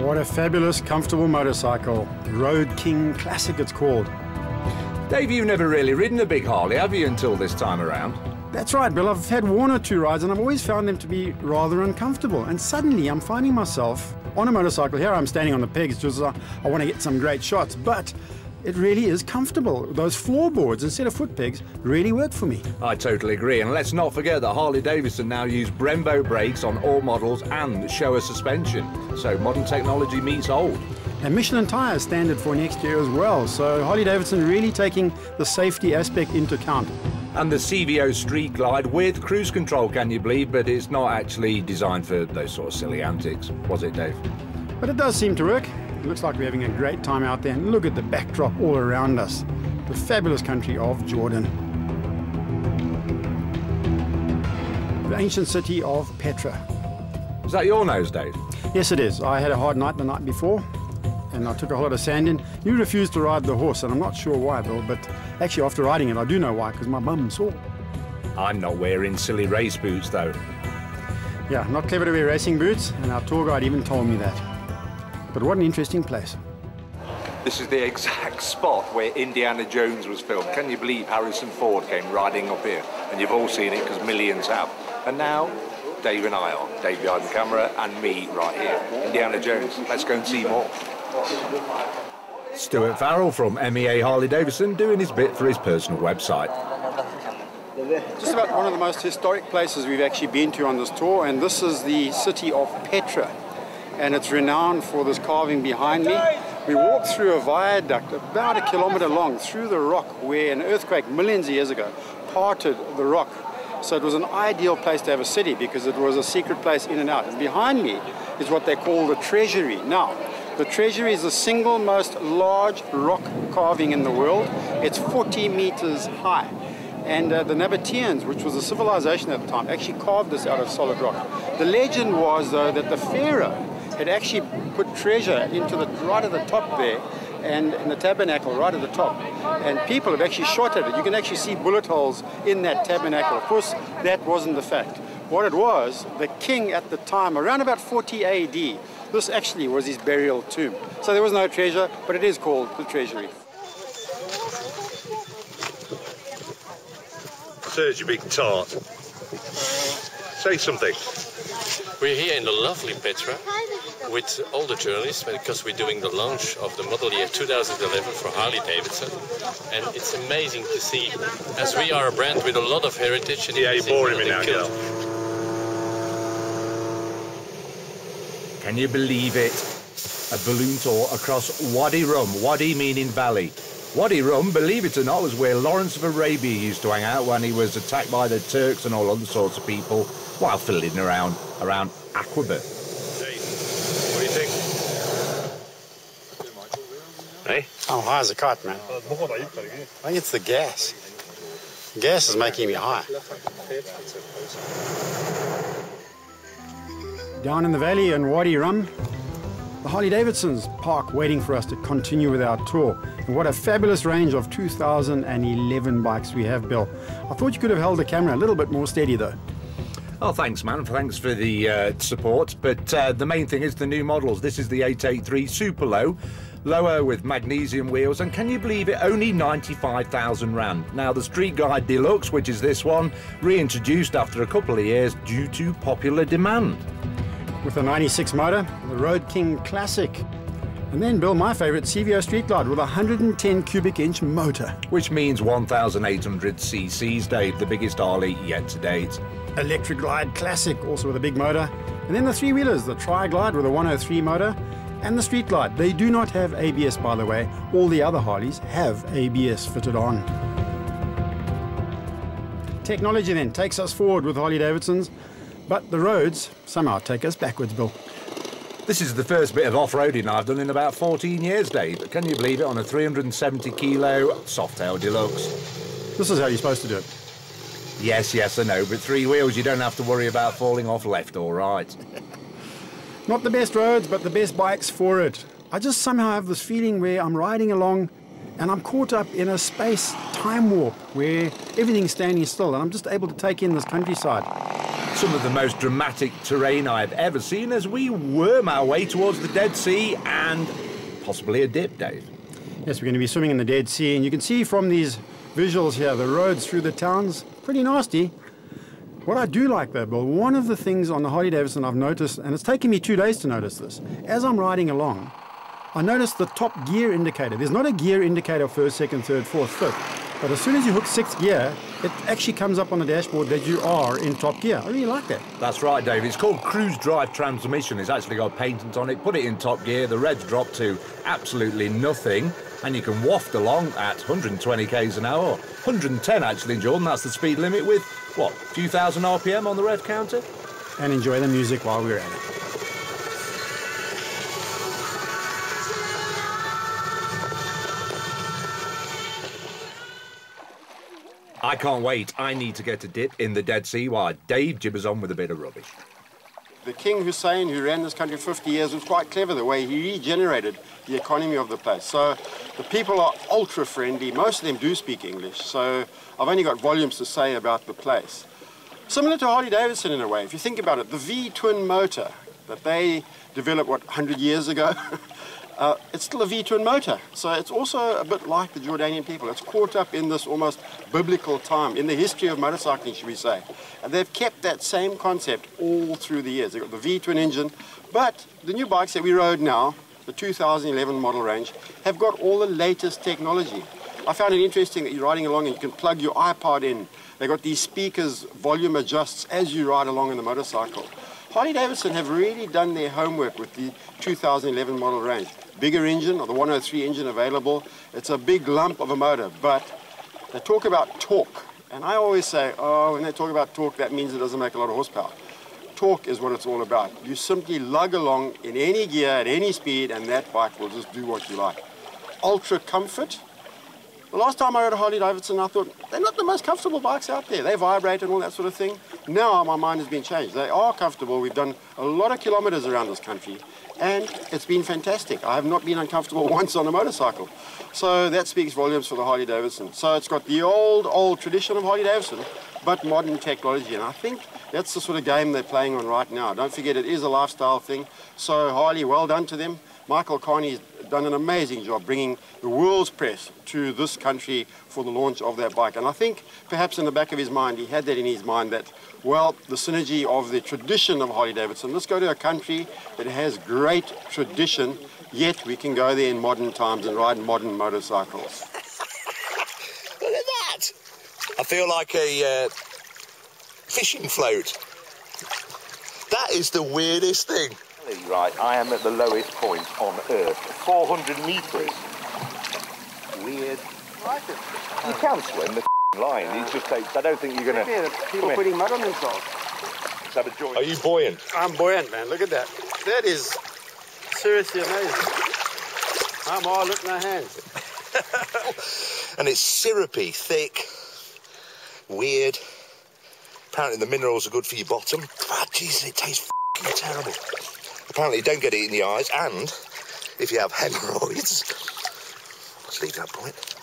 What a fabulous, comfortable motorcycle. Road King Classic it's called. Dave, you've never really ridden a big Harley, have you, until this time around? That's right, Bill. I've had one or two rides and I've always found them to be rather uncomfortable. And suddenly I'm finding myself on a motorcycle. Here I'm standing on the pegs just I want to get some great shots, but it really is comfortable. Those floorboards instead of foot pegs really work for me. I totally agree, and let's not forget that Harley-Davidson now use Brembo brakes on all models and Showa suspension. So modern technology meets old. And Michelin tyres standard for next year as well. So Harley-Davidson really taking the safety aspect into account. And the CVO Street Glide with cruise control, can you believe? But it's not actually designed for those sort of silly antics, was it, Dave? But it does seem to work. It looks like we're having a great time out there, and look at the backdrop all around us. The fabulous country of Jordan. The ancient city of Petra. Is that your nose, Dave? Yes, it is. I had a hard night the night before, and I took a whole lot of sand in. You refused to ride the horse, and I'm not sure why, Bill, but actually after riding it, I do know why, because my bum sore. I'm not wearing silly race boots, though. Yeah, not clever to wear racing boots, and our tour guide even told me that. But what an interesting place. This is the exact spot where Indiana Jones was filmed. Can you believe Harrison Ford came riding up here? And you've all seen it because millions have. And now, Dave and I are. Dave behind the camera and me right here. Indiana Jones. Let's go and see more. Stuart Farrell from MEA Harley-Davidson doing his bit for his personal website. Just about one of the most historic places we've actually been to on this tour, and this is the city of Petra. And it's renowned for this carving behind me. We walked through a viaduct about 1 kilometer long through the rock where an earthquake millions of years ago parted the rock. So it was an ideal place to have a city because it was a secret place in and out. And behind me is what they call the treasury. Now, the treasury is the single most large rock carving in the world. It's 40 meters high. And the Nabateans, which was a civilization at the time, actually carved this out of solid rock. The legend was, though, that the pharaoh had actually put treasure into right at the top there, and in the tabernacle right at the top. And people have actually shot at it. You can actually see bullet holes in that tabernacle. Of course, that wasn't the fact. What it was, the king at the time, around about 40 AD, this actually was his burial tomb. So there was no treasure, but it is called the treasury. Serge, you big tart. Say something. We're here in the lovely Petra with all the journalists because we're doing the launch of the model year 2011 for Harley-Davidson. And it's amazing to see, as we are a brand with a lot of heritage. And yeah, you're boring me now, girl. Can you believe it? A balloon tour across Wadi Rum, Wadi meaning valley. Wadi Rum, believe it or not, was where Lawrence of Arabia used to hang out when he was attacked by the Turks and all other sorts of people while fiddling around Aqaba. Hey, what do you think? Hey? How high is the kite, man? I think it's the gas. The gas is making me high. Down in the valley in Wadi Rum, the Harley-Davidson's park waiting for us to continue with our tour. And what a fabulous range of 2011 bikes we have, Bill. I thought you could have held the camera a little bit more steady, though. Oh, thanks, man. Thanks for the support. But the main thing is the new models. This is the 883 Super Low, lower with magnesium wheels. And can you believe it? Only 95,000 rand. Now, the Street Glide Deluxe, which is this one, reintroduced after a couple of years due to popular demand. With a 96 motor, the Road King Classic. And then, Bill, my favourite, CVO Street Glide with a 110 cubic inch motor. Which means 1,800 cc's, Dave, the biggest Harley yet to date. Electric Glide Classic, also with a big motor. And then the three-wheelers, the Tri-Glide with a 103 motor, and the Street Glide. They do not have ABS, by the way. All the other Harleys have ABS fitted on. Technology then takes us forward with Harley-Davidsons, but the roads somehow take us backwards, Bill. This is the first bit of off-roading I've done in about 14 years, Dave. But can you believe it, on a 370 kilo Softail Deluxe? This is how you're supposed to do it. Yes, I know, but three wheels, you don't have to worry about falling off left or right. Not the best roads, but the best bikes for it. I just somehow have this feeling where I'm riding along and I'm caught up in a space-time warp where everything's standing still and I'm just able to take in this countryside. some of the most dramatic terrain I've ever seen as we worm our way towards the Dead Sea and possibly a dip, Dave. Yes, we're going to be swimming in the Dead Sea, and you can see from these visuals here, the roads through the towns, pretty nasty. What I do like though, Bill, one of the things on the Harley Davidson I've noticed, and it's taken me 2 days to notice this, as I'm riding along, I noticed the top gear indicator. There's not a gear indicator first, second, third, fourth, fifth. But as soon as you hook 6th gear, it actually comes up on the dashboard that you are in top gear. I really like that. That's right, Dave. It's called cruise drive transmission. It's actually got a patent on it. Put it in top gear, the revs drop to absolutely nothing, and you can waft along at 120 k's an hour. 110 actually, Jordan. That's the speed limit with, what, a few thousand RPM on the rev counter? And enjoy the music while we're at it. I can't wait. I need to get a dip in the Dead Sea while Dave gibbers on with a bit of rubbish. The King Hussein, who ran this country 50 years, was quite clever the way he regenerated the economy of the place. So the people are ultra friendly. Most of them do speak English. So I've only got volumes to say about the place. Similar to Harley Davidson in a way. If you think about it, the V-twin motor that they developed, what, 100 years ago? It's still a V-twin motor, so it's also a bit like the Jordanian people. It's caught up in this almost biblical time, in the history of motorcycling, should we say. And they've kept that same concept all through the years. They've got the V-twin engine, but the new bikes that we rode now, the 2011 model range, have got all the latest technology. I found it interesting that you're riding along and you can plug your iPod in. They've got these speakers, volume adjusts as you ride along in the motorcycle. Harley Davidson have really done their homework with the 2011 model range. Bigger engine, or the 103 engine available. It's a big lump of a motor, but they talk about torque. And I always say, oh, when they talk about torque, that means it doesn't make a lot of horsepower. Torque is what it's all about. You simply lug along in any gear, at any speed, and that bike will just do what you like. Ultra comfort. The last time I rode a Harley Davidson, I thought, they're not the most comfortable bikes out there. They vibrate and all that sort of thing. Now my mind has been changed. They are comfortable. We've done a lot of kilometers around this country, and it's been fantastic. I have not been uncomfortable once on a motorcycle. So that speaks volumes for the Harley Davidson. So it's got the old tradition of Harley Davidson, but modern technology. And I think that's the sort of game they're playing on right now. Don't forget, it is a lifestyle thing. So Harley, well done to them. Michael Carney's done an amazing job bringing the world's press to this country for the launch of that bike. And I think perhaps in the back of his mind, he had that in his mind that, well, the synergy of the tradition of Harley Davidson. Let's go to a country that has great tradition, yet we can go there in modern times and ride modern motorcycles. Look at that! I feel like a fishing float. That is the weirdest thing. Right, I am at the lowest point on Earth, 400 metres. Weird. You can swim the line, it just takes, I don't think you're going to... People putting mud on themselves. Let's have a joy. Are you buoyant? I'm buoyant, man, look at that. That is seriously amazing. I'm all looking at my hands. And it's syrupy, thick, weird. Apparently the minerals are good for your bottom. Ah, Jesus, it tastes f***ing terrible. Apparently you don't get it in the eyes, and if you have hemorrhoids, let's leave that point.